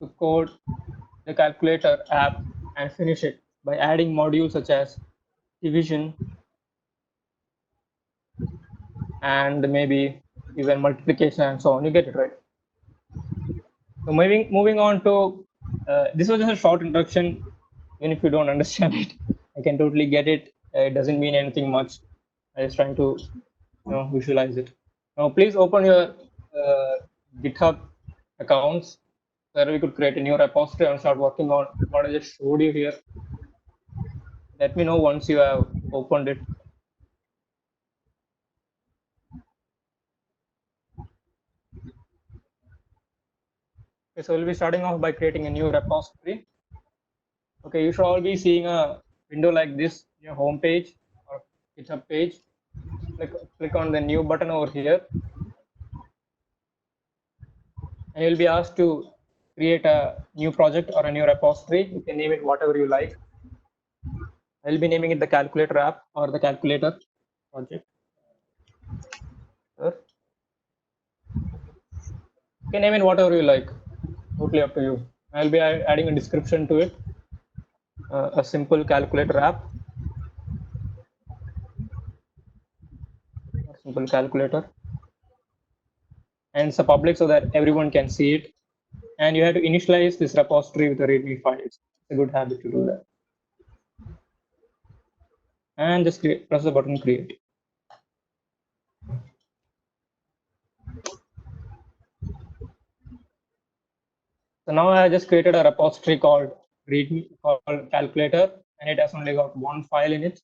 to code the calculator app and finish it by adding modules such as division and maybe even multiplication and so on. You get it, right? So moving on to this was just a short introduction. Even if you don't understand it, I can totally get it. It doesn't mean anything much. I was trying to visualize it. Now please open your GitHub accounts where we could create a new repository and start working on what I just showed you here. Let me know once you have opened it. Okay, so we'll be starting off by creating a new repository. Okay, you should all be seeing a window like this in your home page or GitHub page. Click on the new button over here, and you'll be asked to create a new project or a new repository. You can name it whatever you like. I'll be naming it the calculator app or the calculator project. Sure. You can name it whatever you like. Totally up to you. I'll be adding a description to it. A simple calculator app. A simple calculator. And it's a public so that everyone can see it. And you have to initialize this repository with a README file. It's a good habit to do that. And just press the button create. So now I just created a repository called README called calculator, and it has only got one file in it.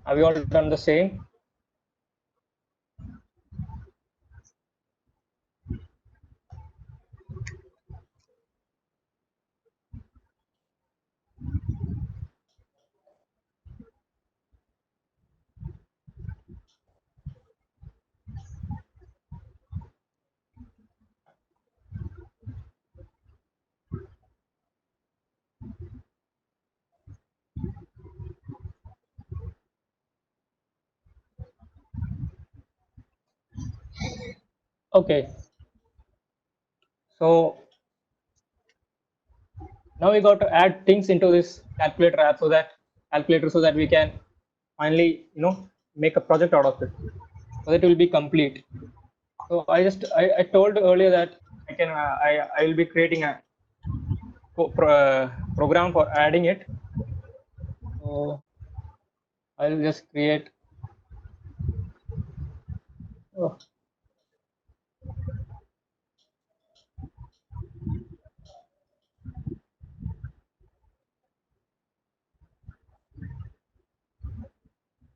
Have you all done the same? Okay. So now we got to add things into this calculator app so that we can finally make a project out of it, so that it will be complete. So I told earlier that I will be creating a program for adding it. So I'll just create. Oh.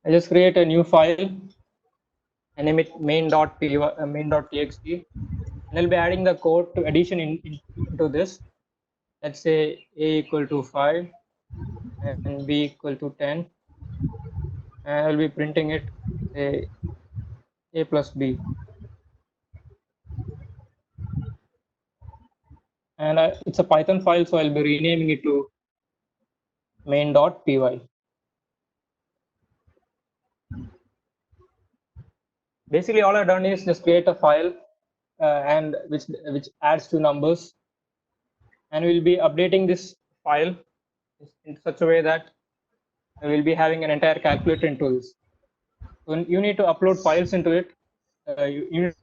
I just create a new file and name it main.txt, and I'll be adding the code to addition into this. Let's say a equal to 5 and b equal to 10, and I'll be printing it say a plus b, and it's a Python file, so I'll be renaming it to main.py. Basically, all I've done is just create a file and which adds two numbers, and we'll be updating this file in such a way that we'll be having an entire calculator into this. So you need to upload files into it. You need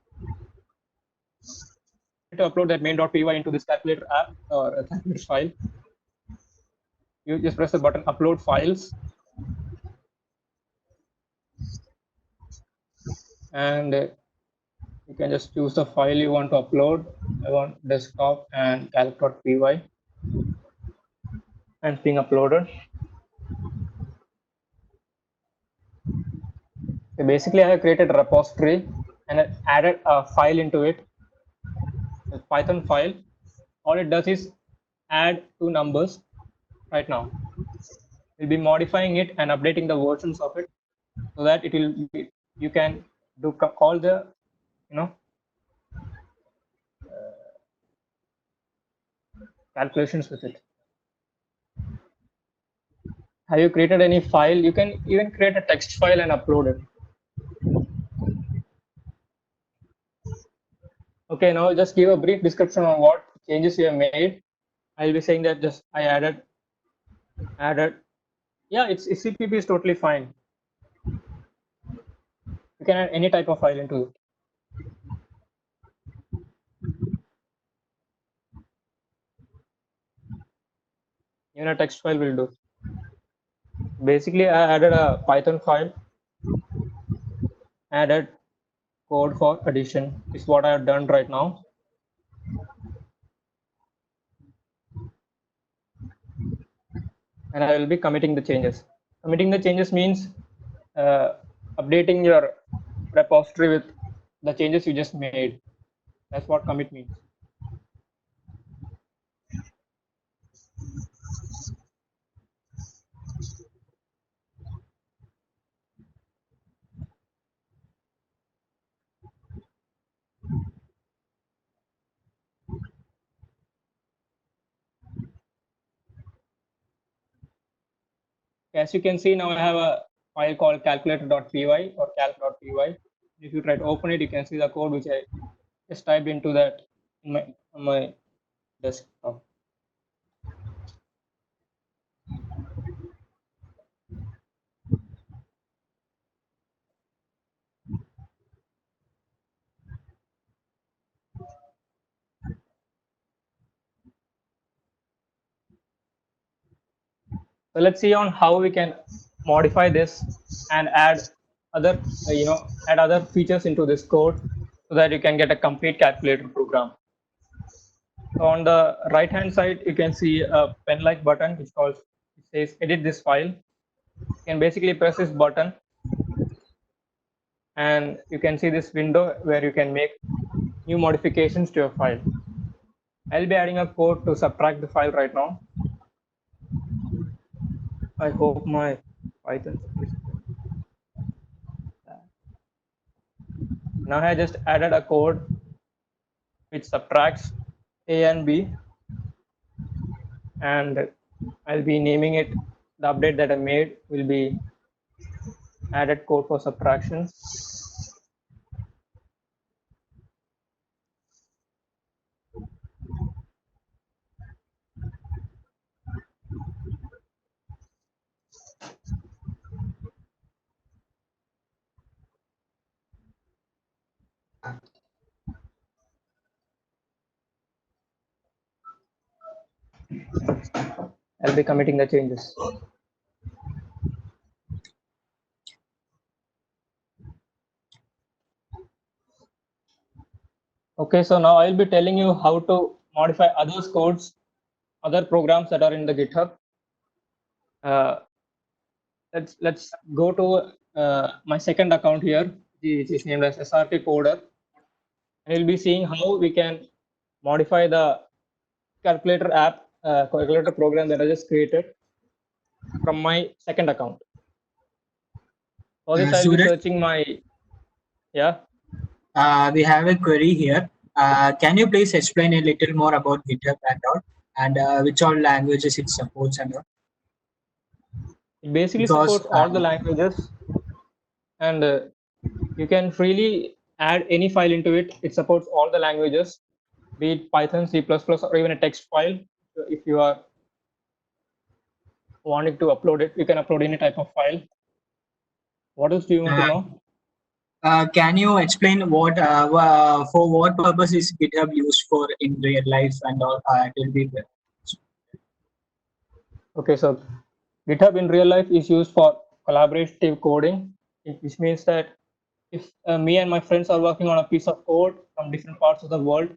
to upload that main.py into this calculator app or a calculator file. You just press the button upload files, and you can just choose the file you want to upload. I want desktop and calc.py, and it's being uploaded. So basically, I have created a repository and I added a file into it, a Python file. All it does is add two numbers right now. We'll be modifying it and updating the versions of it so that it will be, you can do all the calculations with it. Have you created any file? You can even create a text file and upload it. Okay, now just give a brief description on what changes you have made. I'll be saying that just I added. Yeah, it's CPP is totally fine. You can add any type of file into it. Even a text file will do. Basically, I added a Python file, added code for addition is what I have done right now. And I will be committing the changes. Committing the changes means updating your repository with the changes you just made. That's what commit means. As you can see, now I have a file called calculator.py or calc.py. If you try to open it, you can see the code which I just typed into that in my desktop. So let's see on how we can modify this and add other, add other features into this code so that you can get a complete calculator program. So on the right hand side, you can see a pen-like button which says edit this file. You can basically press this button and you can see this window where you can make new modifications to your file. I'll be adding a code to subtract the file right now. I hope my Python is good. Now I just added a code which subtracts A and B, and I'll be naming it. The update that I made will be added code for subtraction. I'll be committing the changes. Okay, so now I'll be telling you how to modify others codes, other programs that are in the GitHub. Let's go to my second account here, which is named as SRT Coder. And we'll be seeing how we can modify the calculator app, calculator program that I just created from my second account. For this, I'll be searching my, yeah. We have a query here. Can you please explain a little more about GitHub and all, and which all languages it supports and all? It basically supports all the languages, and you can freely add any file into it. It supports all the languages, be it Python, C++, or even a text file. If you are wanting to upload it, you can upload any type of file. What else do you want to know? Can you explain what for what purpose is GitHub used for in real life and all? It will be good. Okay, so GitHub in real life is used for collaborative coding, which means that if me and my friends are working on a piece of code from different parts of the world,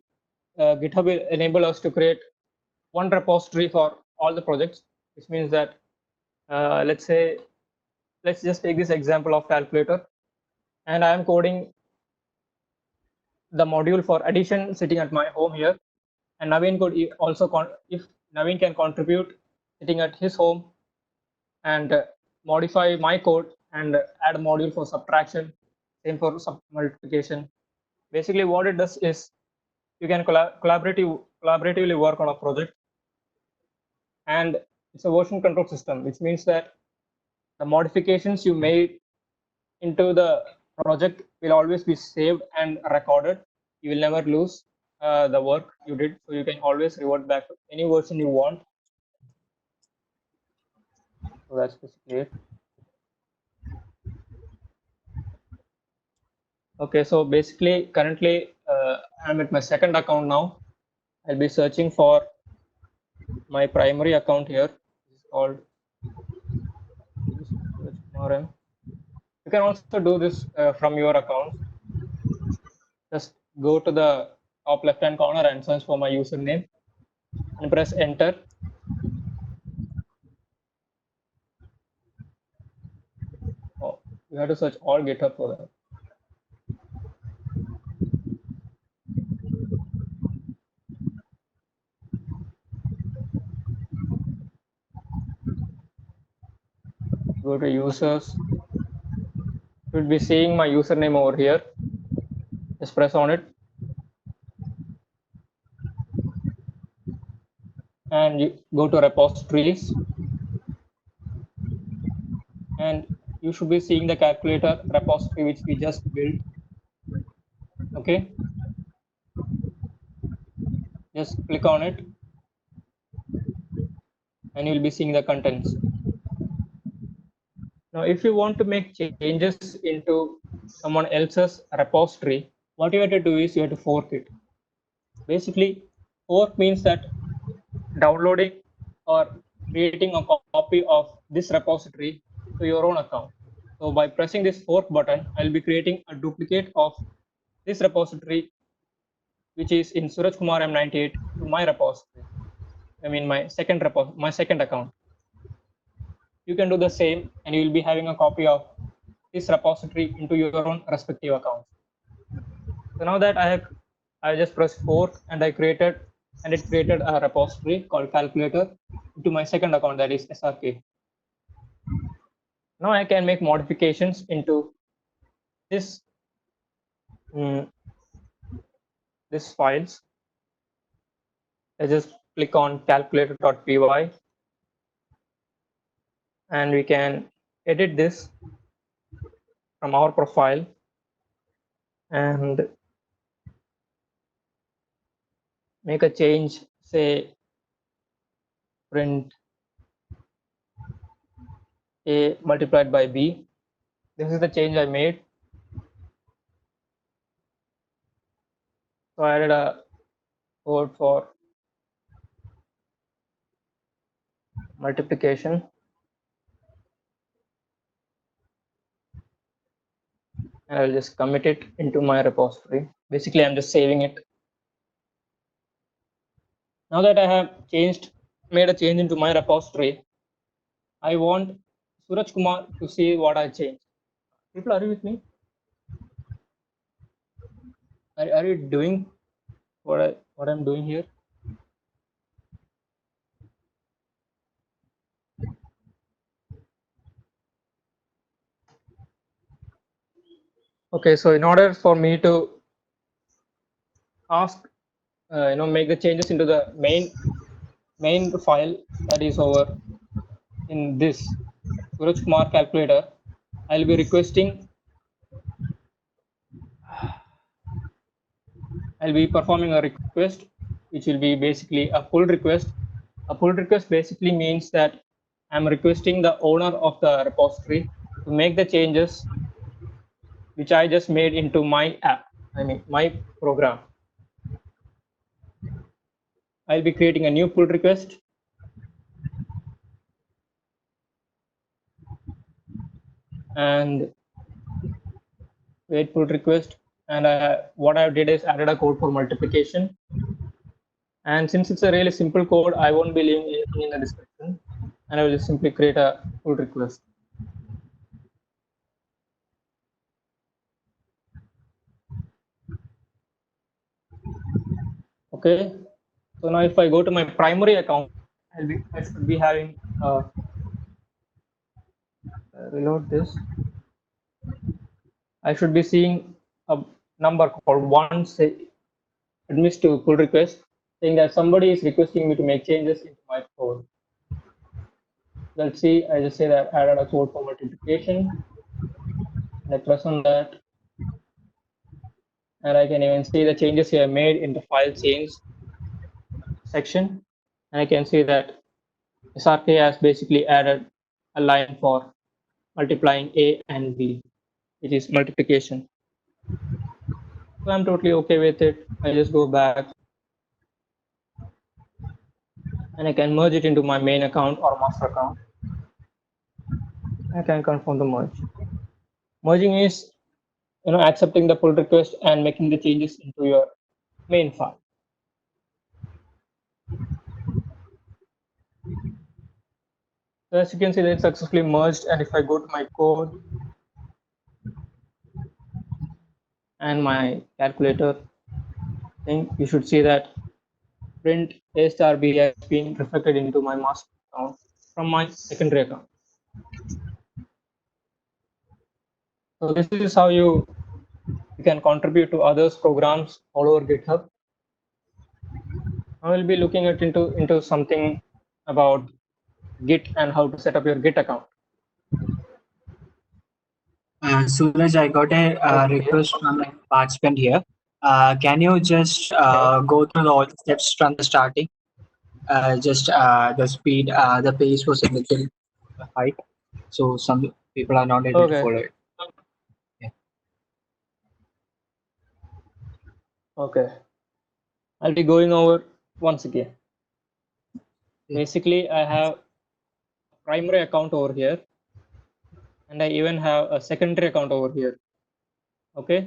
GitHub will enable us to create one repository for all the projects, which means that let's just take this example of calculator, and I am coding the module for addition sitting at my home here, and Naveen could also if Naveen can contribute sitting at his home and modify my code and add a module for subtraction, same for multiplication. Basically what it does is you can collaboratively work on a project, and it's a version control system, which means that the modifications you made into the project will always be saved and recorded. You will never lose. the work you did, so you can always revert back to any version you want. So that's basically it. Okay, so basically currently I'm at my second account now. I'll be searching for my primary account here. It's called Suraj Kumar M. You can also do this from your account. Just go to the top left hand corner and search for my username and press enter. Oh, you have to search all GitHub for that. Go to users. You should be seeing my username over here. Just press on it. And you go to repositories. And you should be seeing the calculator repository which we just built. Okay. Just click on it. And you'll be seeing the contents. Now, if you want to make changes into someone else's repository, what you have to do is you have to fork it. Basically, fork means that downloading or creating a copy of this repository to your own account. So by pressing this fork button, I'll be creating a duplicate of this repository, which is in Suraj Kumar M98 to my repository. I mean my second account. You can do the same, and you will be having a copy of this repository into your own respective accounts. So now that I just pressed fork and it created a repository called calculator to my second account, that is SRK. Now I can make modifications into this this files. I just click on calculator.py and we can edit this from our profile and make a change, say print A multiplied by B. This is the change I made. So I added a code for multiplication. And I'll just commit it into my repository. Basically, I'm just saving it. Now that I have made a change into my repository, I want Suraj Kumar to see what I changed. People, are you with me? Are you doing what I'm doing here? Okay, so in order for me to ask, make the changes into the main file that is over in this Suraj Kumar calculator, I'll be performing a request, which will be basically a pull request. A pull request basically means that I'm requesting the owner of the repository to make the changes which I just made into my app, my program. I'll be creating a new pull request. And wait pull request. And what I did is added a code for multiplication. And since it's a really simple code, I won't be leaving anything in the description. And I will just simply create a pull request. Okay. So now if I go to my primary account, I should be having reload this. I should be seeing a number called admits to pull request, saying that somebody is requesting me to make changes into my code. Let's see, I just say that I added a code for multiplication. And I press on that. and I can even see the changes here made in the file change section, and I can see that SRK has basically added a line for multiplying A and B, which is multiplication. So I'm totally okay with it. I just go back and I can merge it into my main account or master account. I can confirm the merge. Merging is accepting the pull request and making the changes into your main file. So as you can see, that it's successfully merged, and if I go to my code and my calculator thing, you should see that print A star B has been reflected into my master account from my secondary account. So this is how you can contribute to others' programs all over GitHub. I will be looking into something about Git and how to set up your Git account. Suraj, I got a Okay. request from a participant here. Can you just go through all the steps from the starting? Just the speed, the pace was a little high, so some people are not able to Okay. follow it. Okay. I'll be going over once again. Basically, I have a primary account over here, and I even have a secondary account over here. Okay.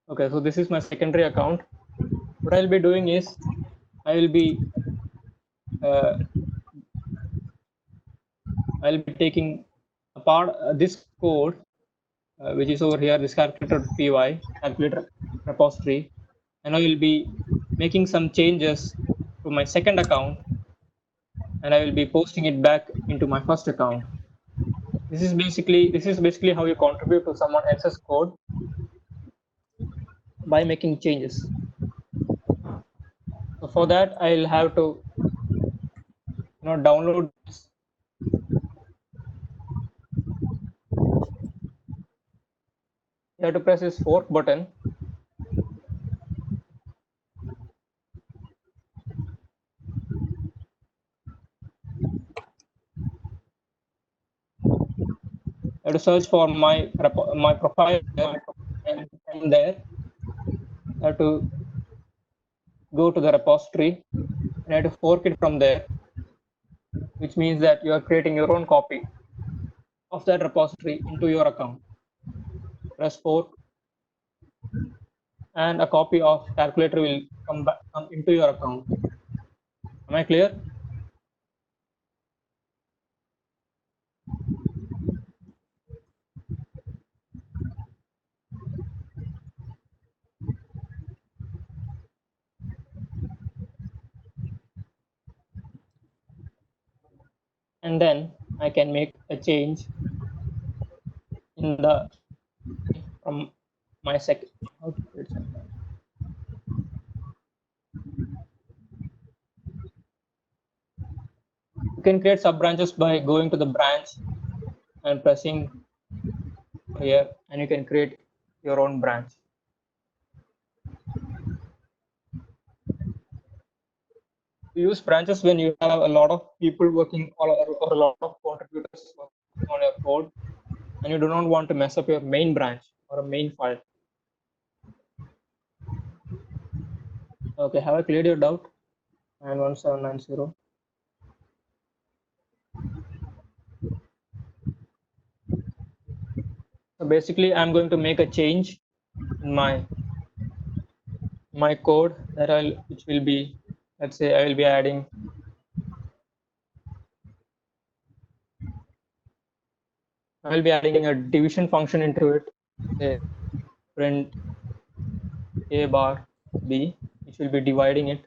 Okay, so this is my secondary account. What I'll be doing is I will be taking apart this code, which is over here, this calculator.py, calculator repository, and I will be making some changes to my second account, and I will be posting it back into my first account. This is basically how you contribute to someone else's code by making changes. So for that, I'll have to download this. You have to press this fork button. I have to search for my profile and from there I have to go to the repository and I have to fork it from there, which means that you are creating your own copy of that repository into your account. Press fork and a copy of calculator will come into your account. Am I clear? And then I can make a change in the from my second. How to create sub branch? You can create sub branches by going to the branch and pressing here, and you can create your own branch. You use branches when you have a lot of people working or a lot of contributors working on your code, and you do not want to mess up your main branch or a main file. Okay, have I cleared your doubt? 91790. So basically, I'm going to make a change in my code which will be, let's say, I will be adding a division function into it. Say print a bar b, which will be dividing it.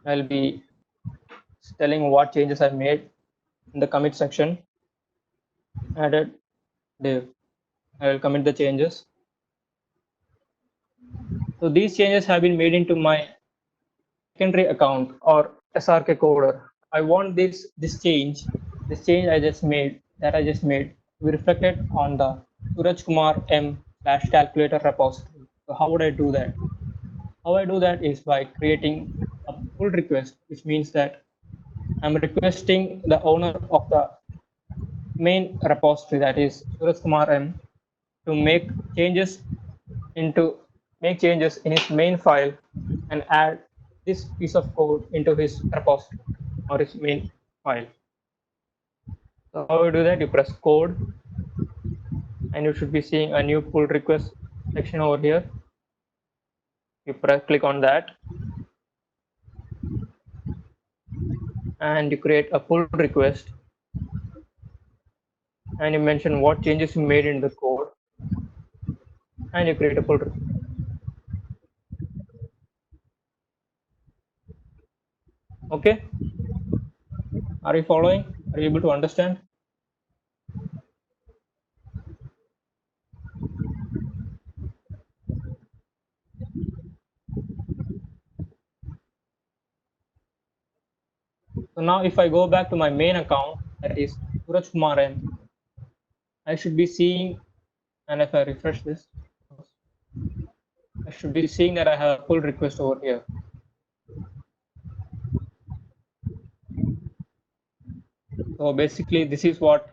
I'll be telling what changes I made in the commit section. Added div. I will commit the changes. So these changes have been made into my secondary account or SRK coder. I want this change that I just made to be reflected on the Suraj Kumar M slash calculator repository. So how would I do that? How I do that is by creating a pull request, which means that I'm requesting the owner of the main repository, that is Suraj Kumar M, to into make changes in his main file and add this piece of code into his repository or his main file. So how you do that? You press code and you should be seeing a new pull request section over here. You click on that and you create a pull request and you mention what changes you made in the code and you create a pull request. Okay, are you following? Are you able to understand? So now if I go back to my main account, that is Suraj Kumar M, I should be seeing, and if I refresh this, I should be seeing that I have a pull request over here. So basically this is what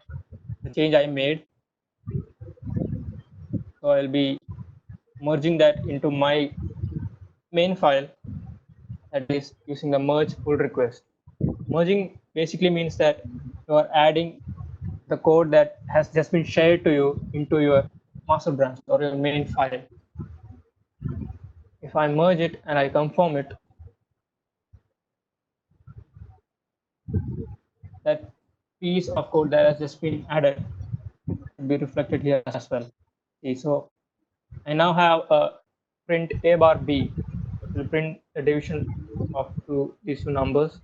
the change I made. So I'll be merging that into my main file, that is using the merge pull request. Merging basically means that you are adding the code that has just been shared to you into your master branch or your main file. If I merge it and I confirm it, that piece of code that has just been added will be reflected here as well. See, so I now have a print a bar b. It will print the division of these two numbers.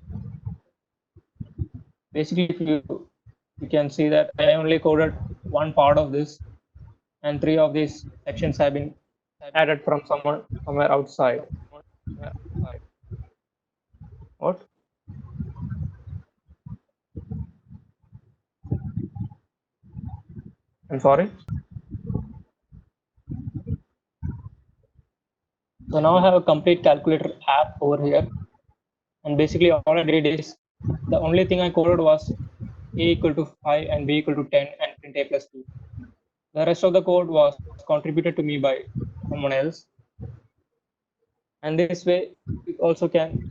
Basically, if you can see that I only coded one part of this, and 3 of these sections have been added from somewhere outside. What? I'm sorry. So now I have a complete calculator app over here, and basically all I did is the only thing I coded was a equal to 5 and b equal to 10 and print a plus b. The rest of the code was contributed to me by someone else, and this way you also can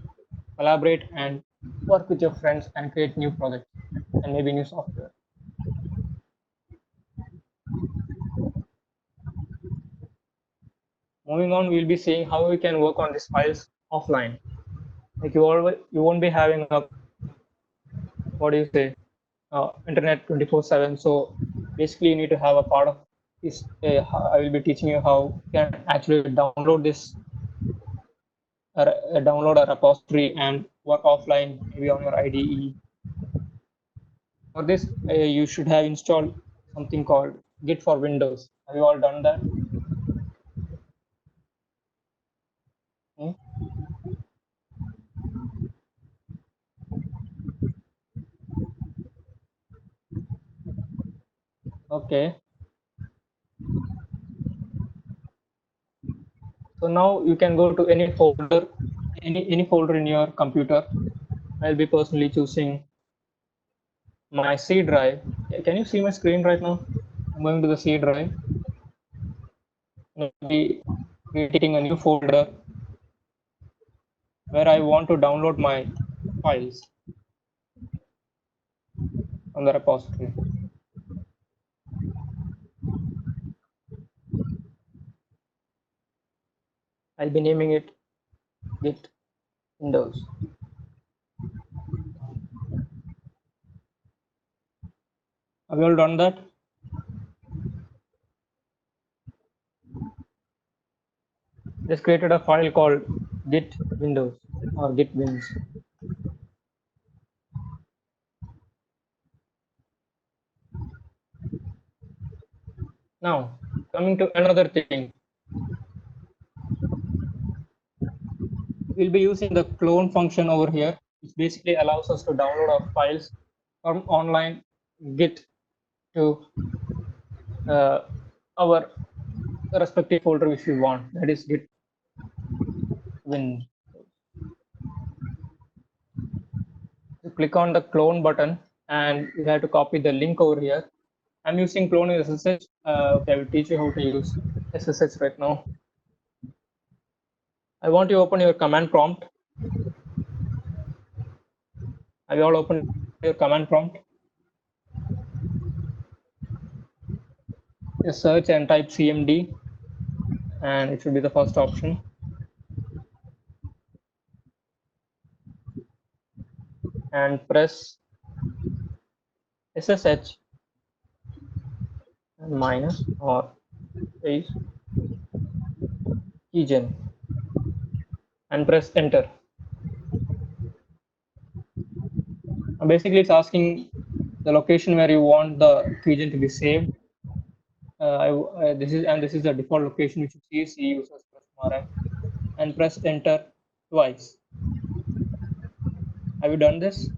collaborate and work with your friends and create new projects and maybe new software. Moving on, we'll be seeing how we can work on these files offline. Like you won't be having a, what do you say, internet 24/7. So basically you need to have a part of this. I will be teaching you how you can actually download this, download a repository and work offline, maybe on your IDE. For this, you should have installed something called Git for Windows. Have you all done that? Hmm? Okay. So now you can go to any folder, any folder in your computer. I'll be personally choosing my C drive. Can you see my screen right now? I'm going to the C drive. Maybe creating a new folder where I want to download my files from the repository. I'll be naming it Git Windows. Have you all done that? Just created a file called Git Windows or Git Wins. Now, coming to another thing. we'll be using the clone function over here, which basically allows us to download our files from online Git to our respective folder which we want, that is Git win. You click on the clone button and you have to copy the link over here. I'm using clone SSH. Okay, I will teach you how to use SSH right now. I want you to open your command prompt. Have you all opened your command prompt? Just search and type cmd, and it should be the first option. And press SSH and minus or space keygen and press enter. Basically, it's asking the location where you want the keygen to be saved. This is the default location which you see, C users +RF, and press enter twice. Have you done this?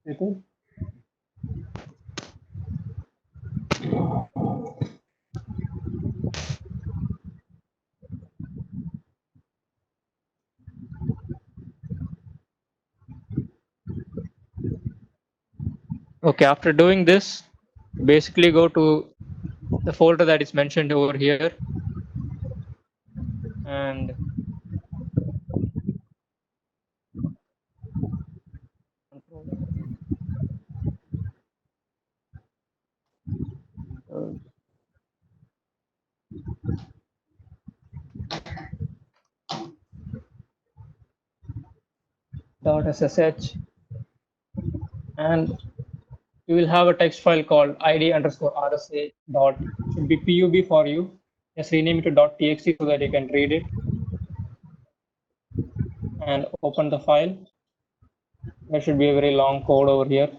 Ritu? Okay, after doing this, basically go to the folder that is mentioned over here and .ssh, and you will have a text file called id_rsa dot, should be pub for you. Just rename it to .txt so that you can read it and open the file. There should be a very long code over here.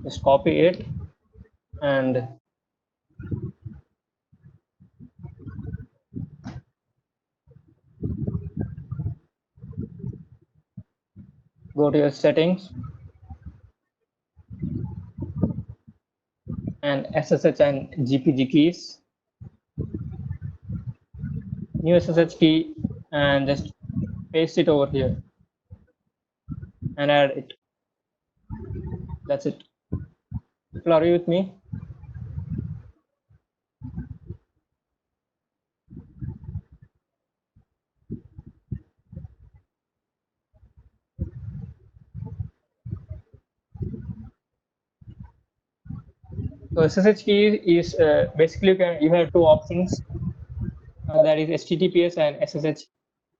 Just copy it and go to your settings and SSH and GPG keys. New SSH key and just paste it over here and add it. That's it. People, are you with me? So SSH key is basically you have two options, that is HTTPS and SSH.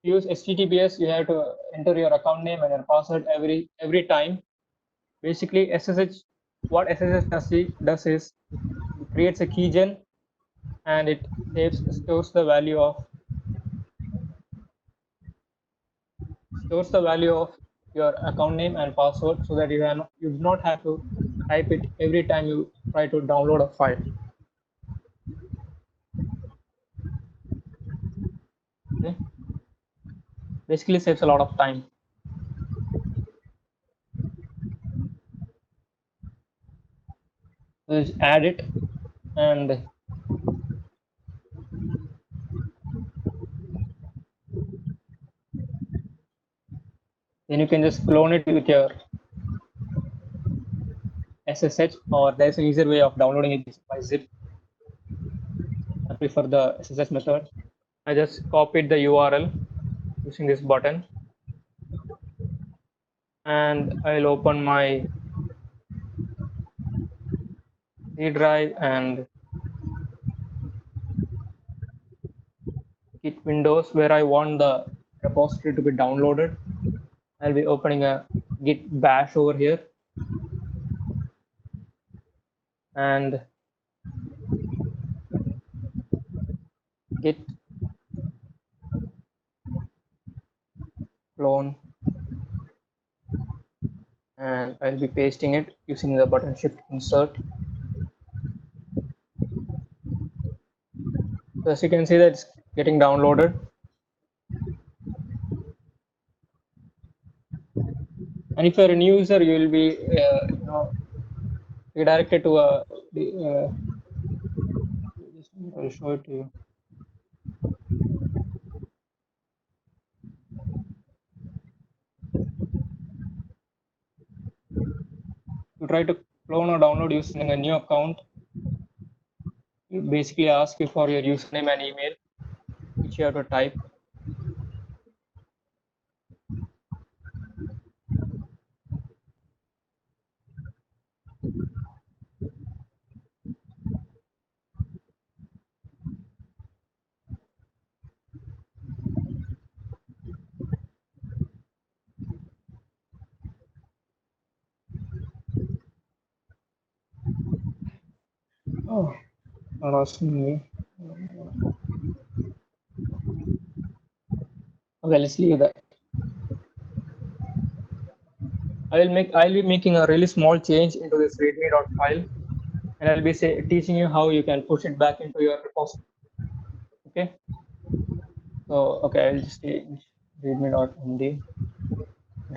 To use HTTPS, you have to enter your account name and your password every time. Basically, what SSH does is it creates a keygen and it stores the value of your account name and password so that you do not have to type it every time you try to download a file. Okay. Basically saves a lot of time. So just add it and then you can just clone it with your SSH, or there's an easier way of downloading it by zip. I prefer the SSH method. I just copied the URL using this button and I'll open my C drive and Git windows where I want the repository to be downloaded. I'll be opening a Git bash over here and Git clone, and I'll be pasting it using the button shift insert. So as you can see that it's getting downloaded. And if you're a new user, you will be redirected to I'll show it to you. You try to clone or download using a new account. You basically ask you for your username and email, which you have to type. Oh, not asking me. Okay, let's leave that. I'll be making a really small change into this readme.file, and I'll be teaching you how you can push it back into your repository. Okay. So okay, I'll just change readme.md,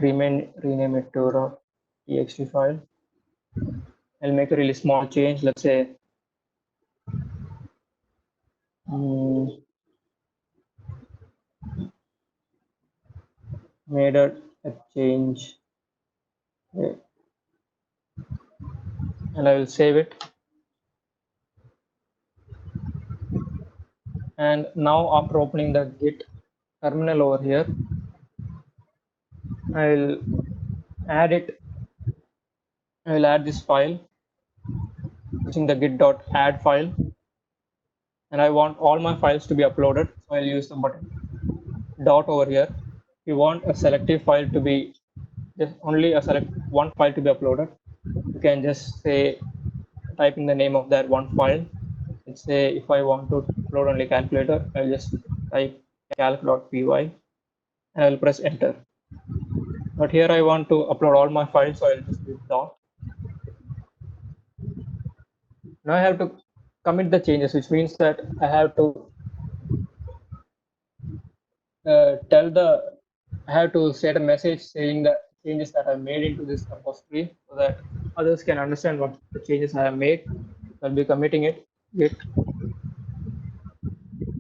rename it to .txt file. I'll make a really small change. Let's say made a change, and I will save it. And now after opening the Git terminal over here, I'll add this file using the git.add file, and I want all my files to be uploaded, so I'll use the button dot over here. If you want a selective file to be just only select one file to be uploaded, you can just say type in the name of that one file. Let's say if I want to upload only calculator, I'll just type calc.py and I'll press enter. But here I want to upload all my files, so I'll just use dot. Now I have to commit the changes, which means that I have to I have to set a message saying the changes that I made into this repository, so that others can understand what the changes I have made. I'll be committing it, git,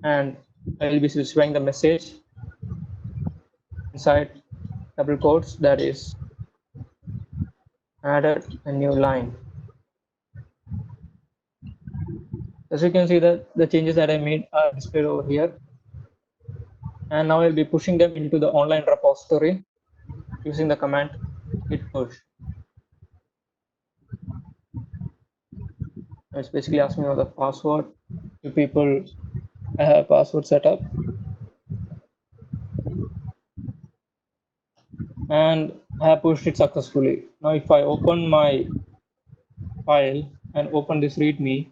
and I'll be specifying the message inside double quotes, that is added a new line. As you can see that the changes that I made are displayed over here. And now I'll be pushing them into the online repository using the command git push. It's basically asking me for the password. You people, I have password set up. And I have pushed it successfully. Now if I open my file and open this readme,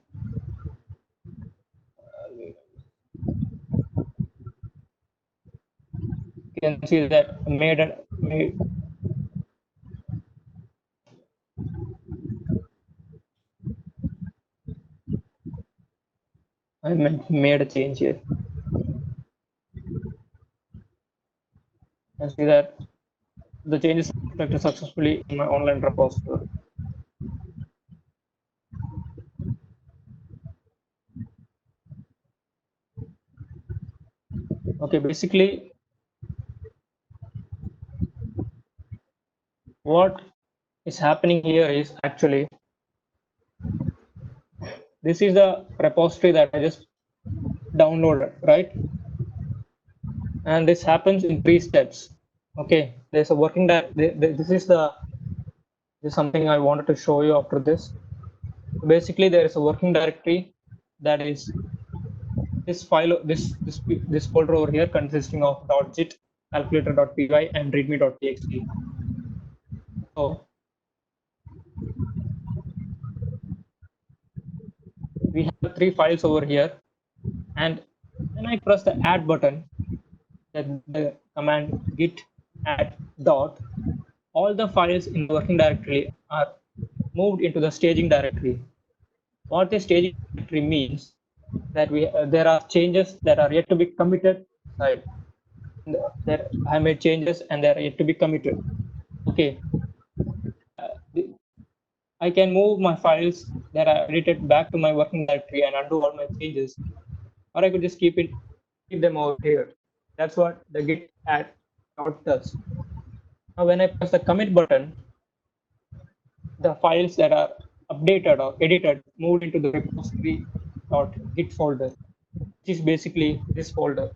you can see that I made a change here. And see that the change is reflected successfully in my online repository. Okay, basically what is happening here is actually this is the repository that I just downloaded, right? And this happens in 3 steps. Okay, there's a working this is something I wanted to show you after this. Basically, there is a working directory that is this file, this folder over here, consisting of .git, calculator.py, and readme.txt. So we have 3 files over here, and when I press the add button, the command git add dot, all the files in the working directory are moved into the staging directory. What the staging directory means that there are changes that are yet to be committed. Right. There I made changes and they are yet to be committed. Okay. I can move my files that I edited back to my working directory and undo all my changes, or I could just keep them over here. That's what the git add dot does. Now, when I press the commit button, the files that are updated or edited moved into the repository.git folder, which is basically this folder.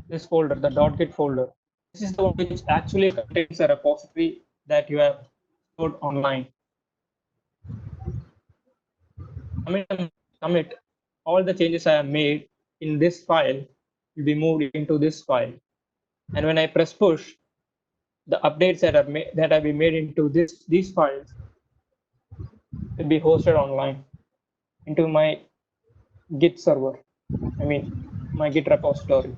This folder, the .git folder. This is the one which actually contains a repository that you have stored online. Commit all the changes I have made in this file will be moved into this file. And when I press push, the updates that have been made into these files will be hosted online into my Git server. I mean, my Git repository.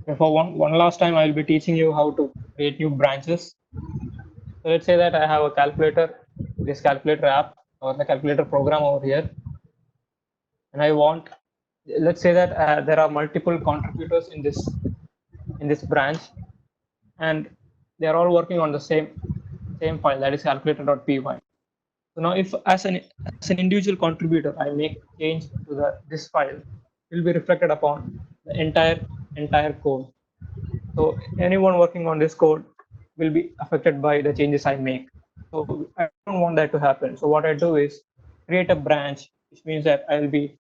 And for one last time, I will be teaching you how to create new branches. So let's say that I have a calculator, this calculator app or the calculator program over here, and I want, let's say that there are multiple contributors in this branch, and they are all working on the same file, that is calculator.py. So now, if as an individual contributor, I make change to this file, it will be reflected upon the entire code. So anyone working on this code will be affected by the changes I make. So I don't want that to happen. So what I do is create a branch, which means that I will be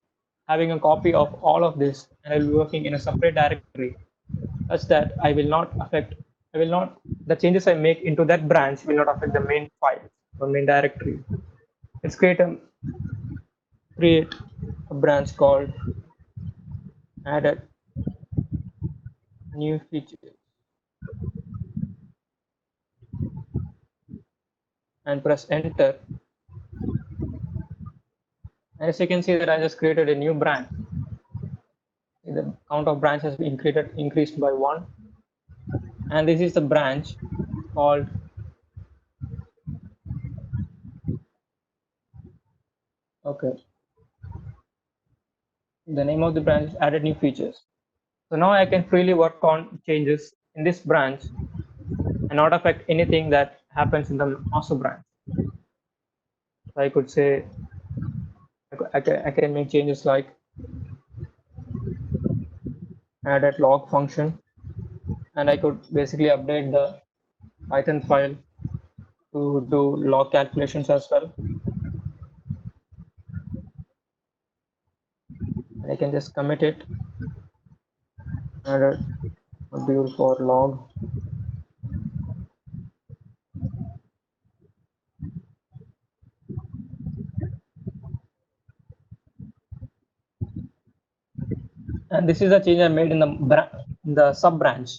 having a copy of all of this, and I will be working in a separate directory, such that the changes I make into that branch will not affect the main file or main directory. Let's create a branch called added new features and press enter. And as you can see that I just created a new branch. The count of branches has been increased by 1. And this is the branch called the name of the branch is added new features. So now I can freely work on changes in this branch and not affect anything that happens in the master branch. So I could say I can make changes like added log function, and I could basically update the Python file to do log calculations as well. And I can just commit it, added module for log. And this is a change I made in the sub branch,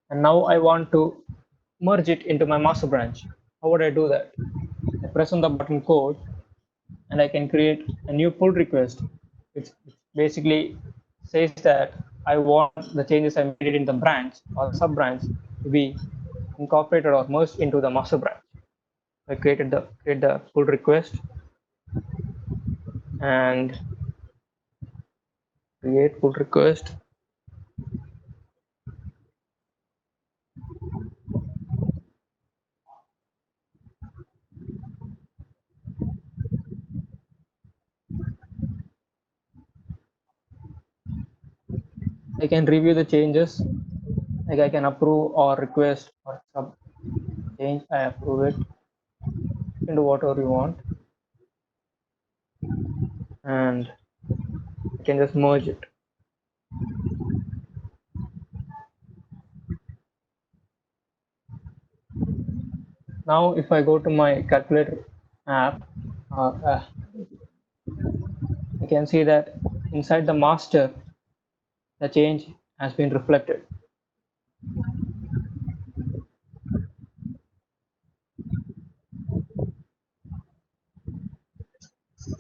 and now I want to merge it into my master branch. How would I do that? I press on the button code, and I can create a new pull request, which basically says that I want the changes I made in the branch or sub branch to be incorporated or merged into the master branch. I create the pull request and create pull request. I can review the changes, like I can approve or request or sub change. I approve it. You can do whatever you want, and I can just merge it. Now, if I go to my calculator app, I can see that inside the master, the change has been reflected.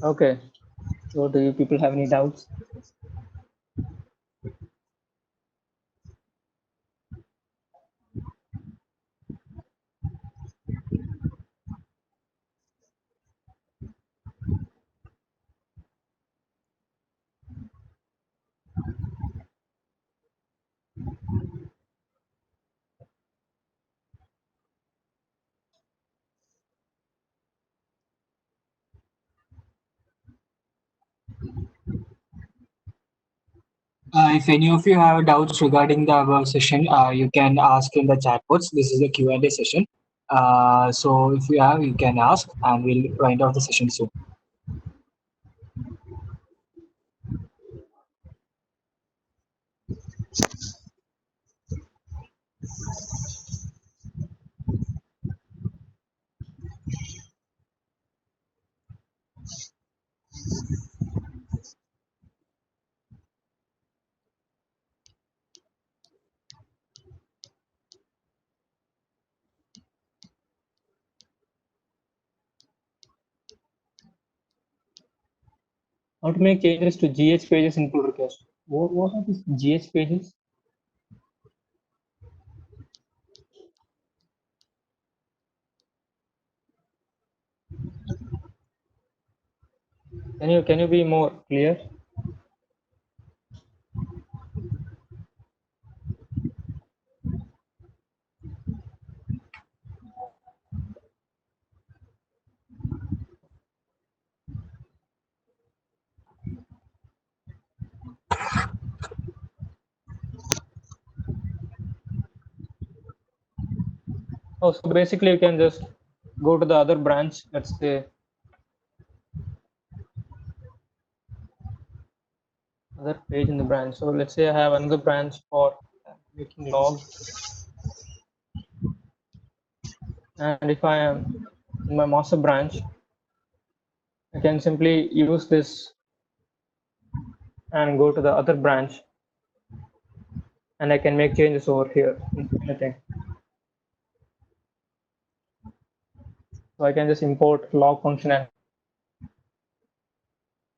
Okay, So do you people have any doubts? If any of you have doubts regarding the above session, you can ask in the chat box. This is a Q&A session. So if you have, you can ask, and we'll wind off the session soon. How to make changes to GH pages in pull request? What are these GH pages? Can you be more clear? Oh, so basically you can just go to the other branch. Let's say other page in the branch. So let's say I have another branch for making logs, and if I am in my master branch, I can simply use this and go to the other branch, and I can make changes over here. Anything. So I can just import log function and